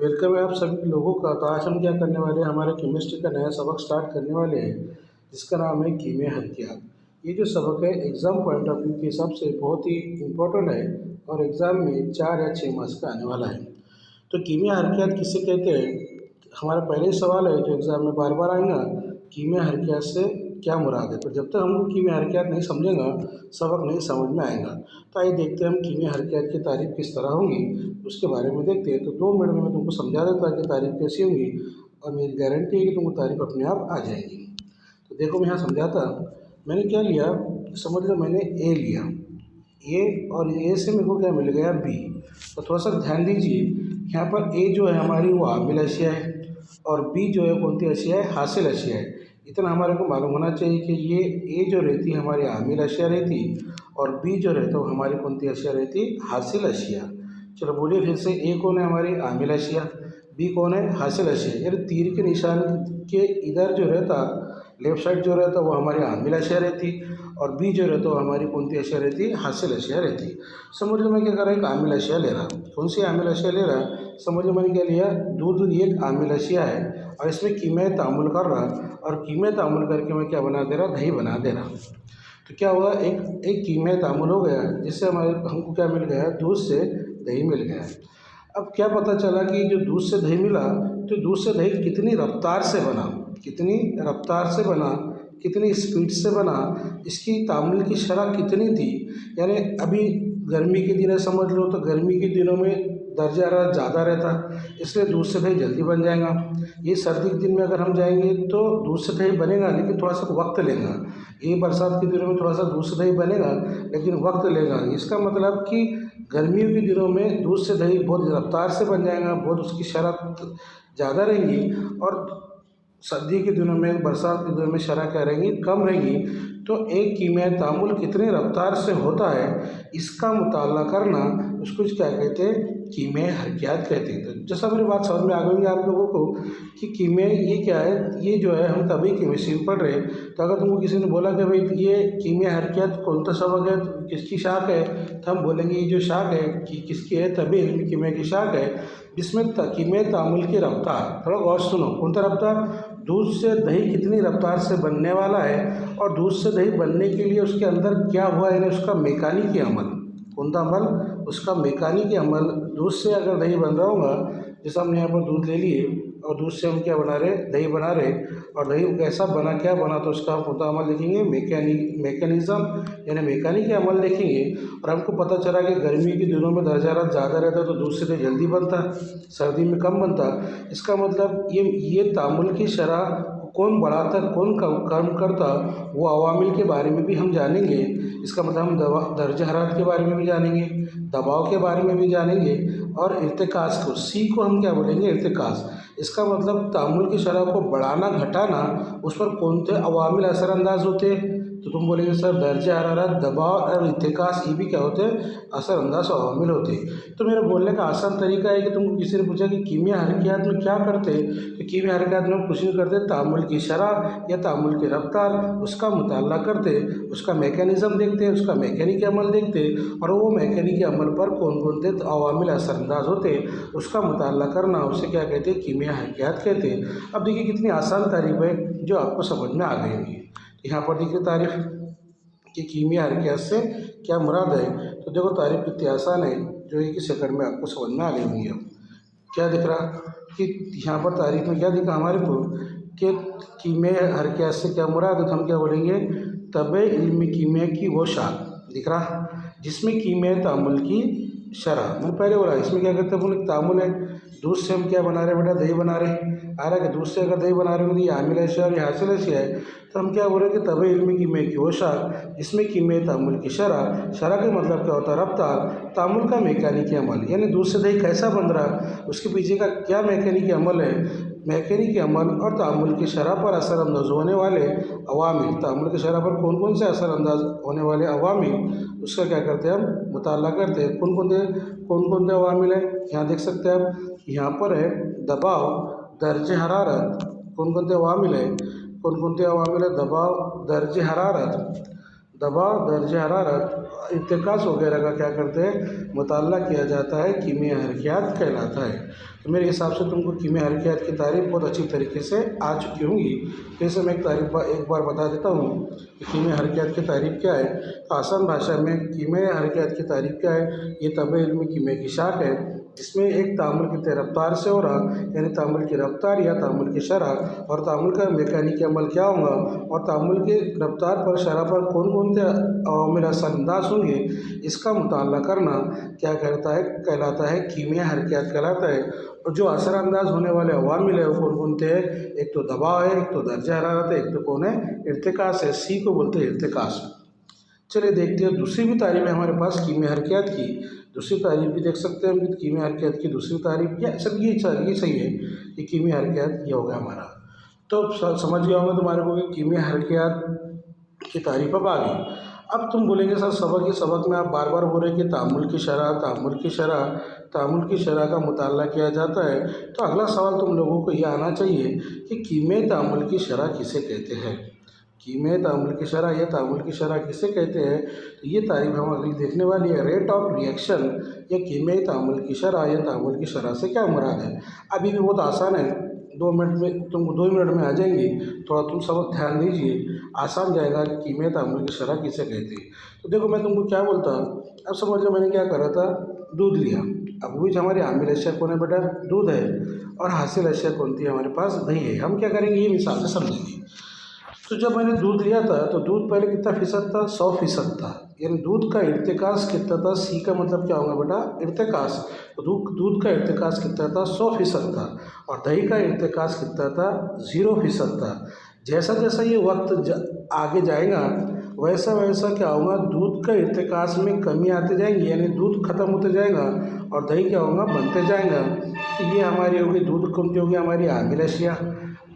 Welcome है आप सभी लोगों का। तो आज हम क्या करने वाले हैं, हमारे केमिस्ट्री का नया सबक स्टार्ट करने वाले हैं जिसका नाम है कीमिया हरकियात। ये जो सबक है एग्ज़ाम पॉइंट ऑफ व्यू के हिसाब से बहुत ही इम्पोर्टेंट है और एग्ज़ाम में 4 या 6 मार्क्स का आने वाला है। तो कीमिया हरकियात किसे कहते हैं, हमारा पहले ही सवाल है जो एग्ज़ाम में बार बार आएगा, कीमिया हरकियात से क्या मुराद है। तो जब तक हमको कीमिया हरकियात नहीं समझेगा सबक नहीं समझ में आएगा। तो आइए देखते हैं हम कीमिया हरकियात की तारीफ़ किस तरह होंगी, उसके बारे में देखते हैं। तो 2 मिनट में मैं तुमको समझा देता कि तारीफ़ कैसी होंगी और मेरी गारंटी है कि तुमको तारीफ़ अपने आप आ जाएगी। तो देखो मैं यहाँ समझाता, मैंने क्या लिया, समझ लो मैंने ए लिया, ए और ए से मेरे को क्या मिल गया बी। तो थोड़ा सा ध्यान दीजिए, यहाँ पर ए जो है हमारी वो आमिल अशिया है और बी जो है कौन सी अशिया है, हासिल अशिया है। इतना हमारे को मालूम होना चाहिए कि ये ए जो रहती है हमारी आमिल अशिया रहती और बी जो रहता है वो हमारी कौन सी अशिया रहती, हासिल अशिया। चलो बोलिए फिर से, ए कौन है हमारी आमिल अशिया, बी कौन है हासिल अशिया। यानी तीर के निशान के इधर जो रहता लेफ्ट साइड जो रहता वो हमारी आमिल अशिया रहती और बी जो रहता वो हमारी कौन सी अशिया रहती, हासिल अशिया रहती। समझ लो मैं क्या कर रहा हूँ, एक आमिल अशिया ले रहा हूँ। कौन सी आमिल अशिया ले रहा है, समझ लो मैंने क्या लिया, दूध ये एक आमिल अशिया है और इसमें कीमियाई तामुल कर रहा और कीमियाई तामुल करके मैं क्या बना दे रहा, दही बना दे रहा। तो क्या हुआ, एक कीमियाई तामुल हो गया जिससे हमको क्या मिल गया, दूध से दही मिल गया। अब क्या पता चला कि जो दूध से दही मिला तो दूध से दही कितनी रफ्तार से बना, कितनी रफ्तार से बना, कितनी स्पीड से बना, इसकी तामुल की शरह कितनी थी। यानी अभी गर्मी के दिन है समझ लो, तो गर्मी के दिनों में दर्जा हरारत ज़्यादा रहता इसलिए दूध से दही जल्दी बन जाएगा। ये सर्दी के दिन में अगर हम जाएंगे तो दूध से दही बनेगा लेकिन थोड़ा सा वक्त लेगा। ये बरसात के दिनों में थोड़ा सा दूध से दही बनेगा लेकिन वक्त लेगा। इसका मतलब कि गर्मियों के दिनों में दूध से दही बहुत रफ्तार से बन जाएगा, बहुत उसकी शरत ज़्यादा रहेंगी और सर्दी के दिनों में बरसात के दिनों में शरह क्या रहेंगी, कम रहेंगी। तो एक कीमियाई तामुल कितने रफ्तार से होता है इसका मुताला करना उसको क्या कहते हैं, कीमियाई हरकियात कहते हैं। तो जैसा मेरी बात समझ में आ गई आप लोगों को कि कीमियाई ये क्या है, ये जो है हम तभी केमिस्ट्री में पढ़ रहे हैं। तो अगर तुमको किसी ने बोला कि भाई ये कीमियाई हरकियात कौन सा सबक है, किसकी शाख है, तो हम बोलेंगे ये जो शाख है कि किसकी है, तभी इल्म कीमिया की शाख है जिसमें कीमियाई तामुल की रफ्तार, थोड़ा गौर सुनो, कौन सा रफ्तार, दूध से दही कितनी रफ्तार से बनने वाला है और दूध से दही बनने के लिए उसके अंदर क्या हुआ, यानी उसका मैकेनिकी अमल, कौन सा अमल, उसका मैकेनिकी अमल। दूध से अगर दही बन रहा होगा, जैसे हमने यहाँ पर दूध ले लिए और दूध से हम क्या बना रहे, दही बना रहे और दही कैसा बना, क्या बना, तो उसका हम कौन सा अमल देखेंगे, मैकेनिज़्म यानी मैकेनिकी अमल देखेंगे। और हमको पता चला कि गर्मी के दिनों में दर्जा हरारत ज़्यादा रहता तो दूध से दही जल्दी बनता, सर्दी में कम बनता। इसका मतलब ये तामुल की शरह कौन बढ़ाता कौन कम करता, वो अवामिल के बारे में भी हम जानेंगे। इसका मतलब हम दर्जा हरारत के बारे में भी जानेंगे, दबाव के बारे में भी जानेंगे और इर्तिकास को, सी को हम क्या बोलेंगे, इर्तिकास। इसका मतलब तामुल की शरह को बढ़ाना घटाना, उस पर कौन से अवामिल असरअंदाज होते हैं। तो तुम बोलेंगे सर दर्जा हरारत, दबाव और इर्तिकास ये भी क्या होते हैं, असरअंदाज अवामिल होते हैं। तो मेरा बोलने का आसान तरीका है कि तुमको किसी ने पूछा कि कीमिया हरकियात में क्या करते हैं, तो कीमिया हरकियात में हम कुछ नहीं करते, तामुल की शरह या तामुल की रफ्तार उसका मुताला करते, उसका मैकेनिज़्म देखते, उसका मैकेनिकी अमल देखते और वो मैकेनिकी अमल पर कौन कौन से अवामिल असरअंदाज होते उसका मुताला करना, उसे क्या कहते हैं, कीमिया हरकियात कहते हैं। अब देखिए कितनी आसान तारीफ है जो आपको समझ में आ गई होगी। यहाँ पर देखिए तारीफ कि कीमिया हरकियात से क्या मुराद है। तो देखो तारीफ कितनी आसान है जो एक ही सेकंड में आपको समझ में आ गई होंगी। अब क्या दिख रहा कि यहाँ पर तारीफ में क्या दिखा हमारे को कि कीमिया हरकियात से क्या मुराद है, तो हम क्या बोलेंगे, तबे इल्म कीमिया की वो शाख दिख रहा जिसमें कीमियाई तामुल की शरह, मैंने पहले बोला इसमें क्या करते हैं, बोले तामुल है, दूध से हम क्या बना रहे हैं बेटा, दही बना रहे हैं। आ रहा है कि दूध से अगर दही बना रहे हो तो ये आमिल अशिया और ये हासिल अशिया है। तो हम क्या बोल रहे हैं कि तबे इल्म कीमिया की वो शाख जिसमें कीमियाई तामुल की शरह, शरह का मतलब क्या होता है, रफ्तार, तामुल का मैकेनिकी अमल यानी दूध से दही कैसा बन रहा, उसके पीछे का क्या मैकेनिकी अमल है, मैकेनिकी अमल और तामुल की शरह पर असरअंदाज होने वाले अवामिल, तामुल की शरह पर कौन कौन से असरअंदाज होने वाले अवामिल उसका क्या करते हैं, हम मुताला करते हैं। कौन कौन से अवामिल है, यहाँ देख सकते हैं आप, यहाँ पर है दबाव, दर्जे हरारत, कौन कौन से अवामिल है, कौन कौन से अवामिल है, दबाव, दर्जे हरारत, दबाव, दर्ज हरारत, इर्तिकास वगैरह का क्या करते हैं, मुताला किया जाता है, कीमिया हरकियात कहलाता है। तो मेरे हिसाब से तुमको कीमिया हरकियात की तारीफ बहुत अच्छी तरीके से आ चुकी होंगी। फिर से मैं एक बार बता देता हूँ कि कीमिया हरकियात की तारीफ क्या है। तो आसान भाषा में कीमिया हरकियात की तारीफ क्या है, ये तबे इल्म कीमिया की शाख है जिसमें एक तामुल की रफ्तार से हो रहा, यानी तामुल की रफ्तार या तामुल की शरह, और तामुल का मैकेनिकी अमल क्या होगा, और तामुल की रफ्तार पर शरह पर कौन कौन से अवामिल असरअंदाज होंगे, इसका मुताला करना क्या कहलाता है, कीमिया हरकियात कहलाता है। और जो असरअंदाज होने वाले अवामिल है वो कौन कौन से हैं, एक तो दबाव है, एक तो दर्जा हरारत है, एक तो कौन है, इर्तिकास है, सी को बोलते हैं इर्तिकास। चलिए देखते हैं दूसरी भी तारीफ है हमारे पास कीमिया हरकियात की। दूसरी तारीफ भी देख सकते हैं हम कि कीमिया हरकियात की दूसरी तारीफ क्या, सब ये सही है कि कीमिया हरकियात ये हो गया हमारा। तो समझ गया होगा तुम्हारे को कि कीमिया हरकियात की तारीफ अब आ गई। अब तुम बोलेंगे सर सबक में आप बार बार बोल रहे कि तामुल की शरह का मुताला किया जाता है। तो अगला सवाल तुम लोगों को ये आना चाहिए कि कीमिया तामुल की शरह किसे कहते हैं, कीमिया तामुल की शरह या तामुल की शरह किसे कहते हैं। तो ये तारीफ हम अगली देखने वाली है। रेट ऑफ रिएक्शन या कीमिया तामुल की शरह या तामुल की शरह से क्या मुराद है। अभी भी बहुत आसान है, 2 मिनट में तुम 2 मिनट में आ जाएंगी। थोड़ा तुम सबक ध्यान दीजिए, आसान जाएगा कि कीमिया तामुल की शरह किसे कहते हैं। तो देखो मैं तुमको क्या बोलता, अब समझ लो मैंने क्या करा था, दूध लिया। अब भी हमारी आमिल अशिया कौन है बेटा, दूध है, और हासिल अशिया कौन थी, हमारे पास दही है। हम क्या करेंगे, ये मिसाल से समझेंगे। तो जब मैंने दूध लिया था तो दूध पहले कितना फ़ीसद था, 100% था, यानी दूध का इर्तिकास कितना था, सी का मतलब क्या होगा बेटा, इर्तिकास। तो दूध का इर्तिकास कितना था, 100% था, और दही का इर्तिकास कितना था, 0% था। जैसा जैसा ये वक्त आगे जाएगा वैसा वैसा क्या होगा, दूध का इर्तिकास में कमी आते जाएंगी, यानी दूध खत्म होते जाएगा और दही क्या होगा, बनते जाएगा। तो ये हमारी होगी, दूध कौन सी होगी, हमारी आमिल अशिया,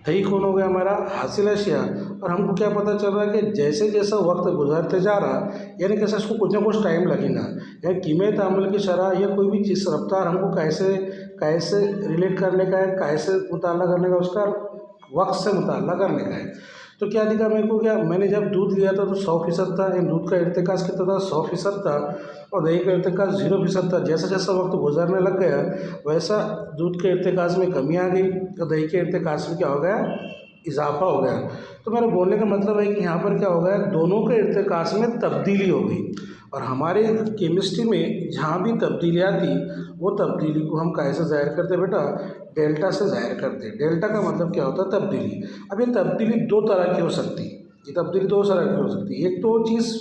दही कौन हो गया, हमारा हासिल अशिया। और हमको क्या पता चल रहा है कि जैसे जैसा वक्त गुजरते जा रहा, यानी कैसे इसको कुछ ना कुछ टाइम लगेगा, यानी कीमिया तामुल की शरह या कोई भी चीज़ रफ्तार हमको कैसे कैसे रिलेट करने का है, कैसे मुताला करने का, उसका वक्त से मुताला करने का है। तो क्या दिखा मेरे को, क्या मैंने जब दूध लिया था तो 100% था, यानी दूध का इर्तिकास कितना था, 100% था, और दही का इर्तिकास 0% था। जैसा जैसा वक्त गुजरने लग गया वैसा दूध के इर्तिकास में कमी आ गई, तो दही के इर्तिकास में क्या हो गया, इजाफा हो गया। तो मेरे बोलने का मतलब है कि यहाँ पर क्या हो गया, दोनों के इर्तिकास में तब्दीली हो गई। और हमारे केमिस्ट्री में जहाँ भी तब्दीली आती, वो तब्दीली को हम कैसे ज़ाहिर करते बेटा, डेल्टा से ज़ाहिर करते हैं। डेल्टा का मतलब क्या होता है, तब्दीली। अब ये तब्दीली 2 तरह की हो सकती है, ये तब्दीली 2 तरह की हो सकती है। एक तो चीज़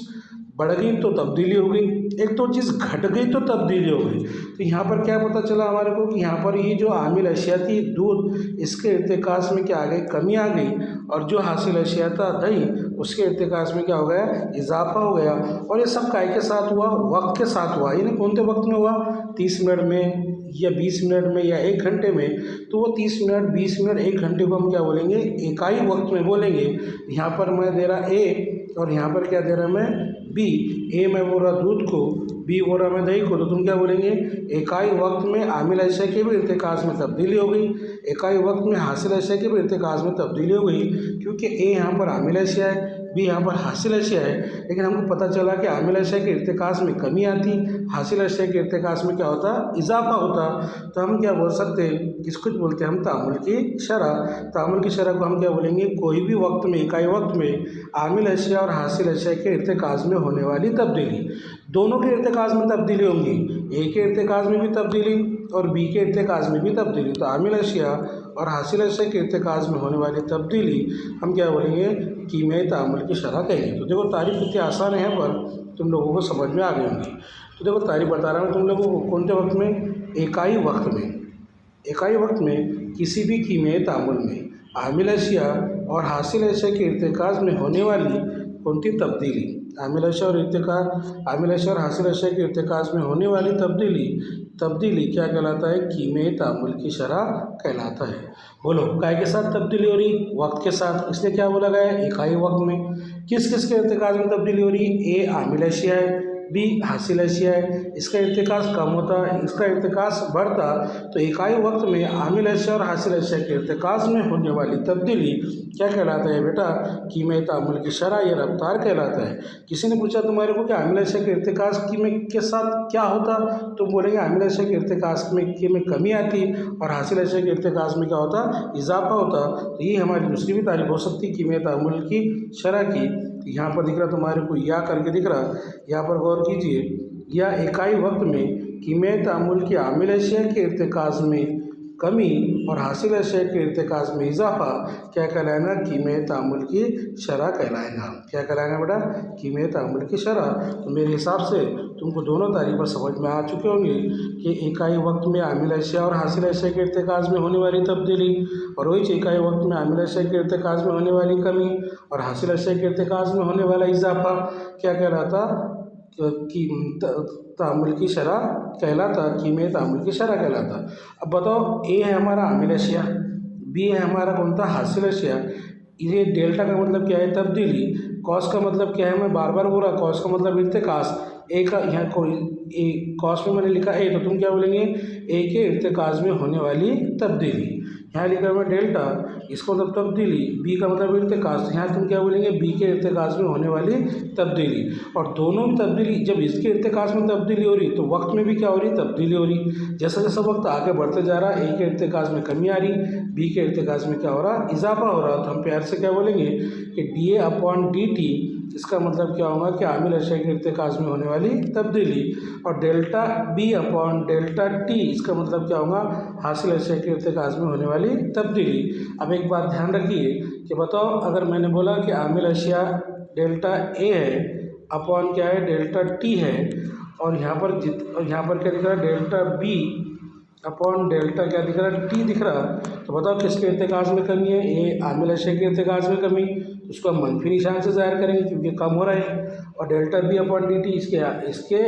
बढ़ गई तो तब्दीली हो गई, एक तो चीज़ घट गई तो तब्दीली हो गई। तो यहाँ पर क्या पता चला हमारे को कि यहाँ पर ये जो आमिल अशिया थी दूध, इसके इर्तिकास में क्या आ गई, कमी आ गई, और जो हासिल अशिया था दही, उसके इर्तिकास में क्या हो गया, इजाफा हो गया। और ये सब काय के साथ हुआ, वक्त के साथ हुआ, यानी कौन से वक्त में हुआ, 30 मिनट में या 20 मिनट में या 1 घंटे में। तो वो 30 मिनट, 20 मिनट, 1 घंटे को हम क्या बोलेंगे, इकाई वक्त में बोलेंगे। यहाँ पर मैं दे रहा ए और यहाँ पर क्या दे रहा मैं बी, ए मैं बोल रहा दूध को, बी बोल रहा मैं दही को। तो तुम क्या बोलेंगे, इकाई वक्त में आमिल अशिया के भी इर्तिकास में तब्दीली हो गई, इकाई वक्त में हासिल अशिया के भी इर्तिकास में तब्दीली हो गई, क्योंकि ए यहाँ पर आमिल अशिया है, बी यहाँ पर हासिल अशिया है। लेकिन हमको पता चला कि आमिल अशिया के इर्तिकास में कमी आती, हासिल अशिया के इर्तिकास में क्या होता, इजाफा होता। तो हम क्या बोल सकते हैं, किसको बोलते हैं हम, तामुल की शरह। तामुल की शरह को हम क्या बोलेंगे, कोई भी वक्त में, इकाई वक्त में आमिल अशिया और हासिल अशिया के इर्तिकास में होने वाली तब्दीली। दोनों के इर्तिकास में तब्दीली होंगी, ए के इर्तिकास में भी तब्दीली और बी के इर्तिकास में भी तब्दीली। तो आमिल अशिया और हासिल अशिया के इर्तिकास में होने वाली तब्दीली हम क्या बोलेंगे, कीमिया तामुल की शरह कहेंगे। तो देखो तारीफ कितनी आसान है, पर तुम लोगों को समझ में आ गई होंगी। तो देखो तारीफ बता रहा हूँ तुम लोगों को, कौन से वक्त में, इकाई वक्त में। इकाई वक्त में किसी भी कीमिया तामुल में आमिल अशिया और हासिल अशिया के इर्तिकास में होने वाली कौन सी तब्दीली, आमिल अशिया और हासिल अशिया के इर्तिकास में होने वाली तब्दीली क्या कहलाता है, कीमिया तामुल की शरह कहलाता है। बोलो काय के साथ तब्दीली हो रही, वक्त के साथ, इसलिए क्या बोला गया है, इकाई वक्त में। किस किस के इर्तिकास में तब्दीली हो रही है, ए आमिल अशिया है, बी हासिल अशिया है, इसका इर्तिकास कम होता, इसका इर्तिकास बढ़ता, तो इकाई वक्त में आमिल अशिया और हासिल अशिया के इर्तिकास में होने वाली तब्दीली क्या कहलाता है बेटा? कीमत तामुल की शरह या रफ्तार कहलाता है। किसी ने पूछा तुम्हारे को कि आमिल अशिया के इर्तिकास के साथ क्या होता, तो बोलेंगे आमिल अशिया के इर्तिकास में कमी आती और हासिल अशिया के इर्तिकास में क्या होता? इजाफा होता। तो ये हमारी दूसरी भी तारीफ हो सकती कीमत तामुल की शरह की। यहाँ पर दिख रहा तुम्हारे को या करके दिख रहा, यहाँ पर गौर कीजिए, या इकाई वक्त में कीमत तामुल की आमिल अशिया के इर्तिकास में कमी और हासिल अशिया के इर्तिकास में इजाफा क्या कहलाएगा? कीमत तामुल की शरह कहलाएगा। क्या कहलाएगा बेटा? कीमत तामुल की शरह। तो मेरे हिसाब से तुमको दोनों तारीफ़ समझ में आ चुके होंगे कि इकाई वक्त में आमिल अशिया और हासिल अशिया के इर्तिकास में होने वाली तब्दीली और वही इकाई वक्त में आमिल अशिया के इर्तिकास में होने वाली कमी और हासिल अशिया के इर्तिकास में होने वाला इजाफा क्या कहलाता? कि तामुल की शरह कहलाता, कीमत तामुल की शरह कहलाता। अब बताओ, ए है हमारा आमिल अशिया, बी है हमारा कौन था? हासिल अशिया। ये डेल्टा का मतलब क्या है? तब्दीली। कॉस का मतलब क्या है? मैं बार बार बोल रहा, कॉस का मतलब इर्तिकास। ए का यहाँ कोई ए कॉस में मैंने लिखा ए, तो तुम क्या बोलेंगे? ए के इर्तिकास में होने वाली तब्दीली। यहाँ लिखा हुआ डेल्टा, इसको मतलब तब्दीली, बी का मतलब इर्तिकास, यहाँ तुम क्या बोलेंगे? बी के इर्तिकास में होने वाली तब्दीली। और दोनों तब्दीली, जब इसके इर्तिकास में तब्दीली हो रही तो वक्त में भी क्या हो रही? तब्दीली हो रही। जैसा जैसा वक्त आगे बढ़ते जा रहा, ए के इर्तिकास में कमी आ रही, बी के इर्तिकास में क्या हो रहा? इजाफा हो रहा। तो हम प्यार से क्या बोलेंगे कि D A upon D T, इसका मतलब क्या होगा कि आमिल अशिया के इर्तिकास में होने वाली तब्दीली। और delta B upon delta T, इसका मतलब क्या होगा? हासिल अशिया के इर्तिकास में होने वाली तब्दीली। अब एक बात ध्यान रखिए कि बताओ, अगर मैंने बोला कि आमिल अशिया डेल्टा ए है अपॉन क्या है? डेल्टा टी है, और यहाँ पर क्या दिख रहा है? डेल्टा बी अपॉन डेल्टा क्या दिख रहा है? टी दिख रहा। तो बताओ किसके इर्तिकास में कमी है? ए आमिल अशिया के इर्तिकास में कमी, उसको हम मनफी निशान से ज़ाहिर करेंगे क्योंकि कम हो रहा है। और delta B upon D T, इसके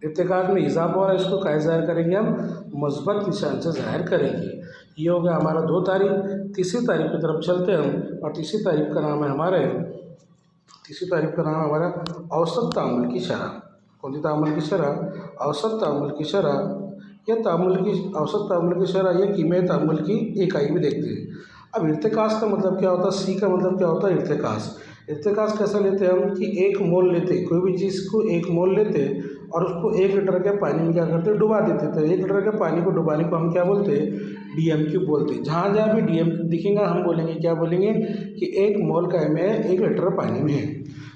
इर्तिकास में इजाफा हो रहा है, इसको कैसे ज़ाहिर करेंगे? हम मुस्बत निशान से ज़ाहिर करेंगे। ये हो गया हमारा 2 तारीफ। तीसरी तारीफ की तरफ चलते हैं हम, और तीसरी तारीफ का नाम है हमारा औसत तामुल की शरह। कौन सी तामुल की शरह? औसत तामुल की शरह। औसत तामुल की शरह या कीमत तामुल की इकाई भी देखते हैं। अब इर्तिकास का मतलब क्या होता है? सी का मतलब क्या होता है? इर्तिकास। इर्तिकास कैसे लेते हैं हम? कि 1 मोल लेते, कोई भी चीज़ को 1 मोल लेते और उसको 1 लीटर के पानी में क्या करते? डुबा देते। तो 1 लीटर के पानी को डुबाने को हम क्या बोलते हैं? DMQ बोलते हैं। जहाँ जहाँ भी DMQ दिखेगा हम बोलेंगे, क्या बोलेंगे? कि 1 मोल का MA 1 लीटर पानी में है।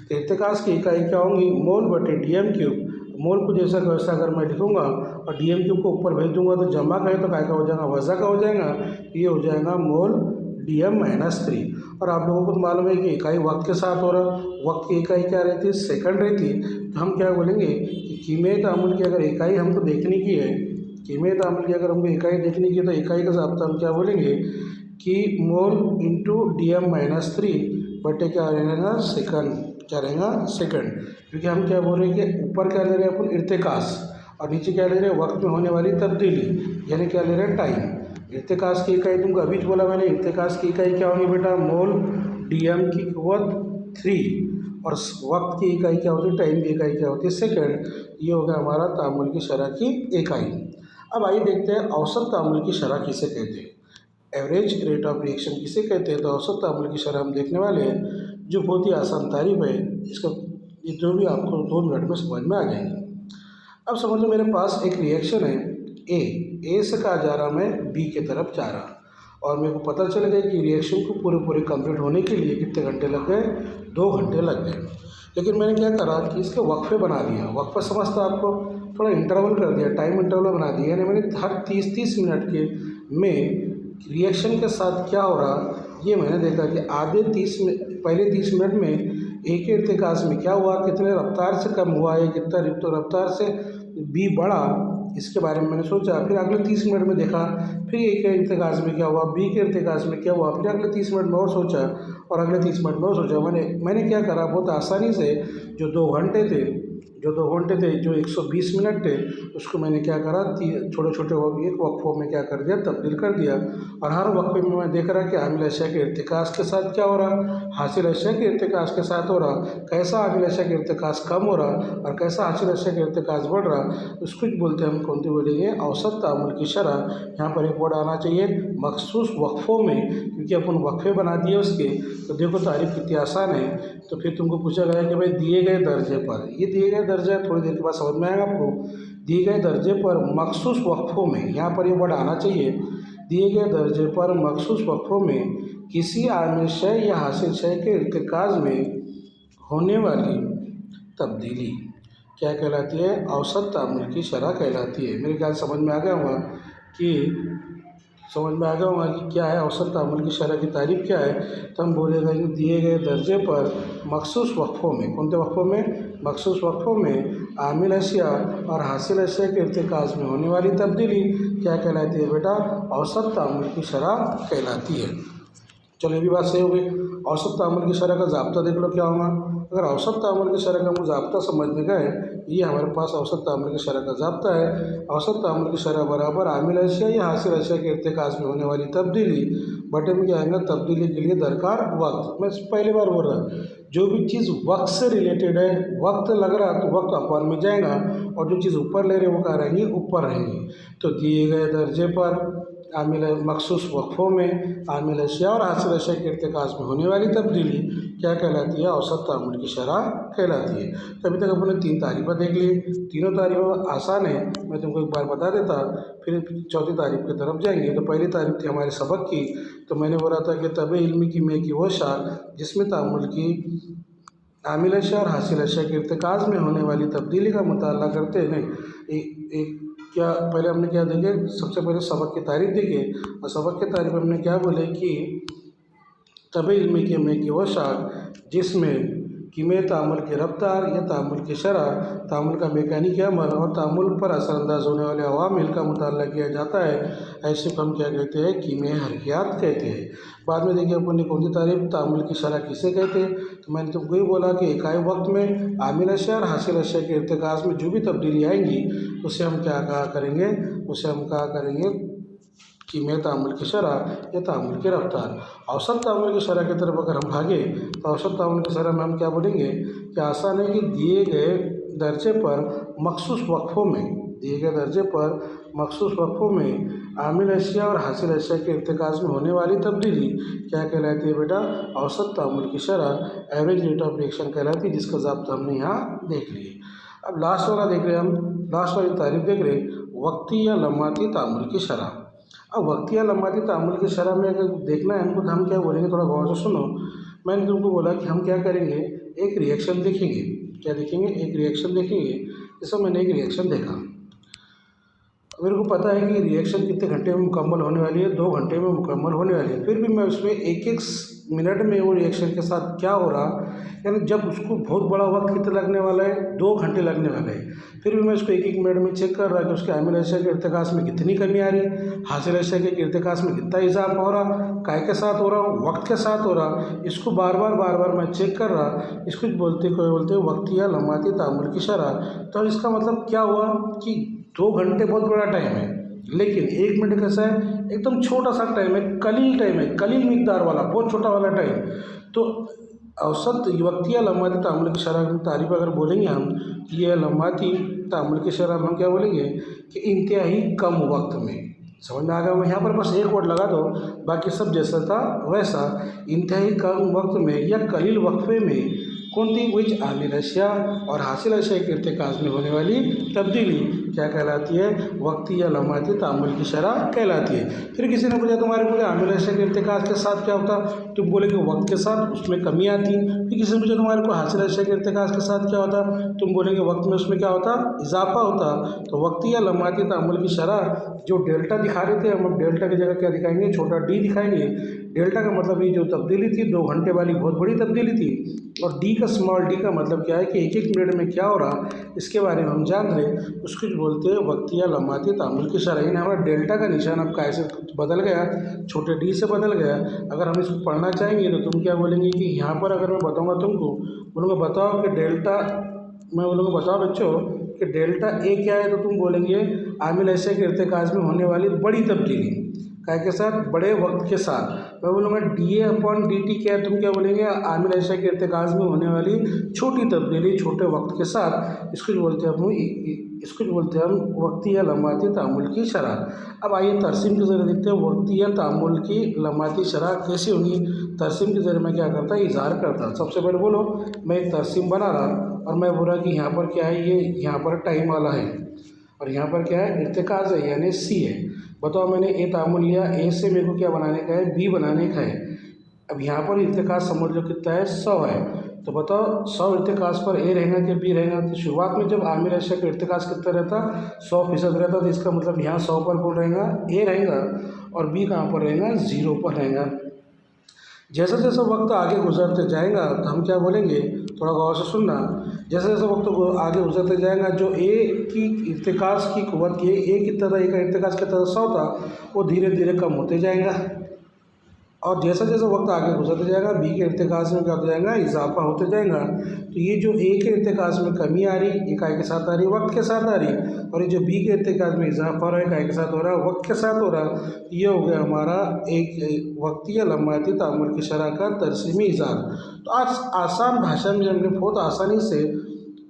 तो इर्तिकास की इकाई क्या होंगी? मोल बटे DMQ। मोल को जैसा का वैसा अगर मैं लिखूँगा और DMQ को ऊपर भेज दूंगा तो जमा कहे तो काय का हो जाएगा? वज़ा का हो जाएगा। ये हो जाएगा मोल DM-3। और आप लोगों को तो मालूम है कि इकाई वक्त के साथ हो रहा, वक्त की इकाई क्या रहती है? सेकंड रहती है। तो हम क्या बोलेंगे कि कीमत तामुल की अगर इकाई हमको देखने की है, कीमत तामुल की अगर हमको इकाई देखने की है, तो इकाई का ज़ाब्ता हम क्या बोलेंगे कि मोल इंटू DM-3 बटे क्या रहेगा? सेकंड। क्या रहेगा? सेकंड। क्योंकि हम क्या बोल रहे हैं कि ऊपर क्या ले रहे हैं अपन? इर्तिकास, और नीचे क्या ले रहे हैं? वक्त में होने वाली तब्दीली, यानी क्या ले रहे हैं? टाइम। इर्तिकास की इकाई तुमको अभी बोला मैंने, इर्तिकास की इकाई क्या होगी बेटा? मोल DM की क़ुव्वत 3, और वक्त की इकाई क्या होती है? टाइम की इकाई क्या होती है? सेकंड। ये हो गया हमारा तामुल की शरह की इकाई। अब आइए देखते हैं औसत तामुल की शरह किसे कहते हैं, एवरेज रेट ऑफ रिएक्शन किसे कहते हैं। तो औसत तामुल की शरह हम देखने वाले हैं, जो बहुत ही आसान तारीफ है। इसका ये जो भी आपको 2 मिनट में समझ में आ जाएंगे। अब समझ लो मेरे पास एक रिएक्शन है, ए से कहा जा रहा, मैं बी की तरफ जा रहा, और मेरे को पता चल गया कि रिएक्शन को पूरे कंप्लीट होने के लिए कितने घंटे लग गए? 2 घंटे लग गए। लेकिन मैंने क्या करा कि इसके वक्फे बना दिया। वक्फा समझता आपको, थोड़ा इंटरवल कर दिया, टाइम इंटरवल बना दिया। यानी मैंने हर 30-30 मिनट के में रिएक्शन के साथ क्या हो रहा ये मैंने देखा कि पहले 30 मिनट में एक इर्तिकास में क्या हुआ, कितने रफ्तार से कम हुआ है, कितना रफ्तार से बी बढ़ा, इसके बारे में मैंने सोचा। फिर अगले 30 मिनट में देखा, फिर ए के इर्तिकास में क्या हुआ, बी के इर्तिकास में क्या हुआ, फिर अगले 30 मिनट में और सोचा, और अगले 30 मिनट में और सोचा। मैंने क्या करा, बहुत आसानी से जो 2 घंटे थे, जो 2 घंटे थे, जो 120 मिनट थे, उसको मैंने क्या करा, छोटे छोटे एक वक्फों में क्या कर दिया, तब्दील कर दिया। और हर वक्फे में मैं देख रहा कि आमिल अशिया के इर्तिकाज़ के साथ क्या हो रहा, हासिल अशिया के इर्तिकाज़ के साथ हो रहा, कैसा आमिल अशिया का इर्तिकाज़ कम हो रहा और कैसा हासिल अशिया का इर्तिकाज़ बढ़ रहा। उसको बोलते हैं हम कौन सी बोलेंगे, औसत तामुल की शरह। यहाँ पर एक वर्ड आना चाहिए मखसूस वक्फों में, क्योंकि अपन वक्फे बना दिए उसके। तो देखो तारीफ कितनी आसान है। तो फिर तुमको पूछा गया कि भाई दिए गए दर्जे पर, ये दिए गए दर्जा थोड़ी देर के बाद समझ में आएगा आपको। दिए गए दर्जे पर मखसूस वक्फों में, यहाँ पर ये वर्ड आना चाहिए, दिए गए दर्जे पर मखसूस वक्फों में किसी आमिल शय या हासिल शय के इर्तिकाज़ में होने वाली तब्दीली क्या कहलाती है, औसत तामुल की शरह कहलाती है। मेरे ख्याल समझ में आ गया होगा कि क्या है औसत तामुल की शरह की तारीफ क्या है। तो हम बोलेगा कि दिए गए दर्जे पर मखसूस वक्फों में, कौन से वक्फों में, मखसूस वक्फों में आमिल अशिया और हासिल अशिया के इर्तिकाज़ में होने वाली तब्दीली क्या कहलाती है बेटा, औसत तामुल की शरह कहलाती है। चलो ये भी बात सही हो गई। औसत तामुल की शरह का ज़ाब्ता देख लो क्या होगा। अगर औसत तामुल की शरह का हम ज़ाब्ता समझने गए, ये हमारे पास औसत तामुल की शरह का ज़ाब्ता है। औसत तामुल की शरह बराबर आमिल अशिया या हासिल अशिया के इर्तिकाज़ में होने वाली तब्दीली बटे में क्या आएगा, तब्दीली के लिए दरकार वक्त। मैं पहली बार बोल रहा, जो भी चीज़ वक्त से रिलेटेड है, वक्त लग रहा तो वक्त अपॉन में जाएगा, और जो चीज़ ऊपर ले रहे वो क्या रहेंगी, ऊपर रहेंगी। तो दिए गए दर्जे पर आमिल मखसूस वक्फों में आमिल अशिया और हासिल अशिया के इर्तिकाज़ में होने वाली तब्दीली क्या कहलाती है, औसत तामुल की शरह कहलाती है। तो अभी तक अपन ने 3 तारीफ़ें देख ली। तीनों तारीफ़ें आसान है, मैं तुमको एक बार बता देता, फिर चौथी तारीफ़ की तरफ जाएंगे। तो पहली तारीफ़ थी हमारे सबक की। तो मैंने बोला था कि तब इल्मी की मैं की वो शार जिसमें तामुल की आमिल अशिया और हासिल अशिया के इर्तिकाज़ में होने वाली तब्दीली का मुताला करते हैं। एक क्या पहले हमने क्या देखे, सबसे पहले सबक की तारीफ़ देखे, और सबक की तारीफ़ हमने क्या बोले कि तब इल्मी के में की वो शार जिसमें कि में तामुल की रफ्तार या तामुल की शरह, तामुल का मैकेनिक अमल और तामुल पर असरअंदाज होने वाले अवामिल का मुताला किया जाता है, ऐसे को हम क्या कहते हैं, कीमे हरकियात कहते हैं। बाद में देखिए अपन ने कौन सी तारीफ, तामुल की शरह किसे कहते हैं। तो मैंने तुमको ही बोला कि एकाई वक्त में आमिल अशिया और हासिल अशिया के इर्तिकाज़ में जो भी तब्दीली आएंगी उसे हम क्या कहा करेंगे, उसे हम कहा करेंगे कीमे तामुल की शरह या तामुल की रफ्तार। औसत तामुल की शरह की तरफ अगर हम भागे तो औसत तामुल की शरह में हम क्या बोलेंगे कि आसान है कि दिए गए दर्जे पर मखसूस वक्फों में, दिए गए दर्जे पर मखसूस वक्फों में आमिल अशिया और हासिल अशिया के इर्तिकाज़ में होने वाली तब्दीली क्या कहलाती है बेटा, औसत तामुल की शरह, एवरेज रेट ऑफ रिएक्शन कहलाती है, जिसका ज़ाब्ता हमने यहाँ देख लिए। अब लास्ट वाला देख रहे हैं हम, लास्ट वाली तारीफ देख रहे, वक्ती या लम्हाती तामुल की शरह। अब वक्ती या लम्हाती तामुल की शरह में अगर देखना है हमको तो हम क्या बोलेंगे, थोड़ा गौर से सुनो। मैंने तुमको बोला कि हम क्या करेंगे, एक रिएक्शन देखेंगे। क्या देखेंगे, एक रिएक्शन देखेंगे। जैसे मैंने एक रिएक्शन देखा, मेरे को पता है कि रिएक्शन कितने घंटे में मुकम्मल होने वाली है, 2 घंटे में मुकम्मल होने वाली है। फिर भी मैं उसमें एक एक मिनट में वो रिएक्शन के साथ क्या हो रहा, यानी जब उसको बहुत बड़ा वक्त कितना लगने वाला है, 2 घंटे लगने वाले हैं, फिर भी मैं उसको एक एक मिनट में चेक कर रहा कि उसके आमिल अशिया के इर्तिकाज़ में कितनी कमी आ रही, हासिल अशिया के इर्तिकाज़ में कितना इजाफा हो रहा, काय के साथ हो रहा, वक्त के साथ हो रहा, इसको बार बार मैं चेक कर रहा। इसको बोलते वक्ती या लम्हाती तामुल की शरह। तो इसका मतलब क्या हुआ कि 2 घंटे बहुत बड़ा टाइम है, लेकिन 1 मिनट कैसा है, एकदम छोटा सा टाइम है, टाइम है, कलील मिकदार वाला, बहुत छोटा वाला टाइम। तो औसत वक्ती या लम्हाती तामुल की शरह की तारीफ अगर बोलेंगे हम, ये लम्हाती तामुल की शरह में हम क्या बोलेंगे कि इंतहाई कम वक्त में। समझ में आ गया। यहाँ पर बस एक वर्ड लगा दो, बाकी सब जैसा था वैसा। इंतहाई कम वक्त में या कलील वक्फे में कौन थी, विच आमिल अशिया और हासिल अशिया के इर्तिकाज़ में होने वाली तब्दीली क्या कहलाती है, वक्ती या लम्हाती तामुल की शरह कहलाती है। फिर किसी ने पूछा तुम्हारे को आमिल अशिया के इर्तिकाज़ के साथ क्या होता, तुम बोले कि वक्त के साथ उसमें कमी आती। फिर किसी ने पूछा तुम्हारे को हासिल अशिया के इर्तिकाज़ के साथ क्या होता, तुम बोलेंगे वक्त में उसमें क्या होता, इजाफा होता। तो वक्ती या लम्हाती तामुल की शरह जो डेल्टा दिखा रहे थे, हम डेल्टा की जगह क्या दिखाएंगे, छोटा डी दिखाएंगे। डेल्टा का मतलब ये जो तब्दीली थी 2 घंटे वाली बहुत बड़ी तब्दीली थी, और डी का स्मॉल डी का मतलब क्या है कि एक एक मिनट में क्या हो रहा इसके बारे में हम जान रहे, उसको बोलते हैं वक्ती या लम्हाती तामुल की शरह। यानी हमारा डेल्टा का निशान अब कैसे बदल गया, छोटे डी से बदल गया। अगर हम इसको पढ़ना चाहेंगे तो तुम क्या बोलेंगे कि यहाँ पर अगर मैं बताऊँगा तुमको, बोलूँगा बताओ कि डेल्टा मैं बोलूँगा बताओ बच्चों कि डेल्टा ए क्या है, तो तुम बोलेंगे आमिल अशया के इर्तिकाज़ में होने वाली बड़ी तब्दीली काय के साथ, बड़े वक्त के साथ। मैं बोलूँगा dA/dt क्या है, तुम क्या बोलेंगे आमिल अशया के इर्तिकाज़ में होने वाली छोटी तब्दीली छोटे वक्त के साथ। इसको जो बोलते हैं हम वक्ती या लम्बाती तामुल की शरह। अब आइए तरसीम के ज़रिए देखते हैं वक्ती या तामुल की लम्बाती शरह कैसी होगी। तरसीम के ज़रिए मैं क्या करता, इज़हार करता। सबसे पहले बोलो मैं एक तरसीम बना रहा और मैं बोला कि यहाँ पर क्या है, ये यहाँ पर टाइम वाला है और यहाँ पर क्या है, इर्तिकाज़ है यानी सी है। बताओ मैंने ए तामुल लिया, ए से मेरे को क्या बनाने का है, बी बनाने का है। अब यहाँ पर इर्तिकाज़ समझ लो कितना है, 100 है। तो बताओ 100 इर्तिकाज़ पर ए रहेगा कि बी रहेगा। तो शुरुआत में जब आमिल अशया का इर्तिकाज़ कितना रहता, 100% रहता, तो इसका मतलब यहाँ 100 पर कौन रहेगा, ए रहेगा और बी कहाँ पर रहेगा, 0 पर रहेगा। जैसे जैसे वक्त आगे गुजरते जाएगा तो हम क्या बोलेंगे, थोड़ा गौर से सुनना। जैसे जैसे वक्त आगे गुजरते जाएगा जो ए की इर्तिकाज़ की कुव्वत, ये ए कितना था, ए का इर्तिकाज़ कितना था, 100 था, वो धीरे धीरे कम होते जाएगा। और जैसा जैसा वक्त आगे गुजरते जाएगा बी के इर्तिकाज़ में क्या हो जाएगा, इजाफा होते जाएगा। तो ये जो ए के इर्तिकाज़ में कमी आ रही, ये काय के साथ आ रही, वक्त के साथ आ रही, और ये जो बी के इर्तिकाज़ में इजाफा हो रहा है, काय के साथ हो रहा है, वक्त के साथ हो रहा है। ये हो गया हमारा एक वक्ती या लम्बाती तामुल की शरह का तरसीमी इज़हार। तो आज आसान भाषा में हमने बहुत आसानी से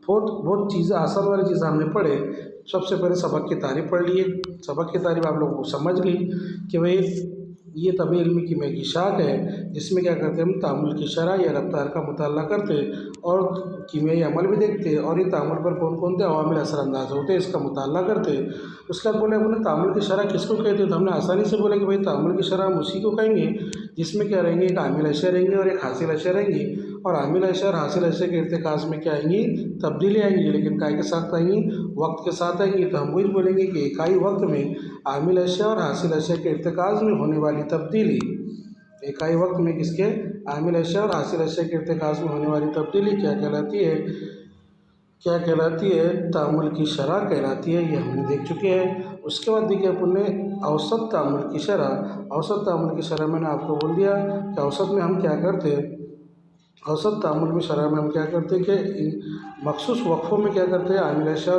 बहुत चीज़ें, आसान वाली चीज़ें हमने पढ़े। सबसे पहले सबक की तारीफ़ पढ़ लिए। सबक की तारीफ़ आप लोगों को समझ गई कि भाई ये तभी इल्म की महक़ीशात है जिसमें क्या करते हैं, हम तामुल की शरह या रफ्तार का मुताला करते और कीमियाई अमल भी देखते और ये तामुल पर कौन कौन से अवामिल असरअंदाज होते हैं इसका मुताला करते। उसके बाद बोले अपने तामुल की शरह किसको कहते हैं, तो हमने आसानी से बोला कि भाई तामुल की शरह हम उसी को कहेंगे जिसमें क्या रहेंगे, एक आमिल अशया रहेंगे और एक हासिल अशया रहेंगी। और आमिल अशया और हासिल अशया के इर्तिकाज़ में क्या आएंगी, तब्दीली आएंगी, लेकिन काय के साथ आएंगी, वक्त के साथ आएंगी। तो हम वही बोलेंगे कि इकाई वक्त में आमिल अशया और हासिल अशया के इर्तिकाज़ में होने वाली तब्दीली, इकाई वक्त में किसके, आमिल अशया और हासिल अशया के इर्तिकाज़ में होने वाली तब्दीली क्या कहलाती है, क्या कहलाती है, तामुल की शरह कहलाती है। ये हमने देख चुके हैं। उसके बाद देखिए अपन ने औसत तामुल की शरह। औसत तामुल की शरह मैंने आपको बोल दिया कि औसत में हम क्या करते हैं, औसत तामुल में शरह में हम क्या करते हैं कि मखसूस वक्फ़ों में क्या करते हैं, आमिल अशया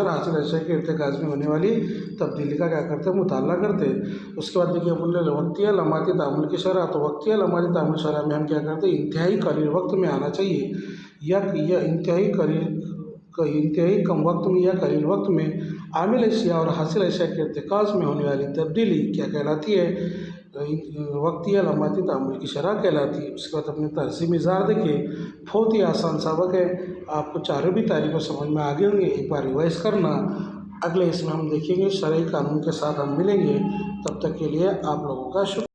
और हासिल अशया के इर्तिकाज़ में होने वाली तब्दीली का क्या करते हैं, मुताला करते हैं। उसके बाद देखिए अपन ने वक्ती या लम्बाती तामुल की शरह। तो वक्ती या लम्बाती तामुल शरह में हम क्या करते हैं, इंतहाई करीब वक्त में आना चाहिए या इंतहाई कम वक्त में या करीब वक्त में आमिल अशया और हासिल अशया के इर्तिकाज़ में होने वाली तब्दीली क्या कहलाती है, वक्ती या लम्बाती तामुल की शरह कहलाती है। उसके बाद अपने तरसीमी इज़हार देखिए, बहुत ही आसान सबक है, आपको चारों भी तारीफ़ें समझ में आ गई होंगी। एक बार रिवाइज करना। अगले इसमें हम देखेंगे शरई कानून के साथ हम मिलेंगे। तब तक के लिए आप लोगों का शुक्रिया।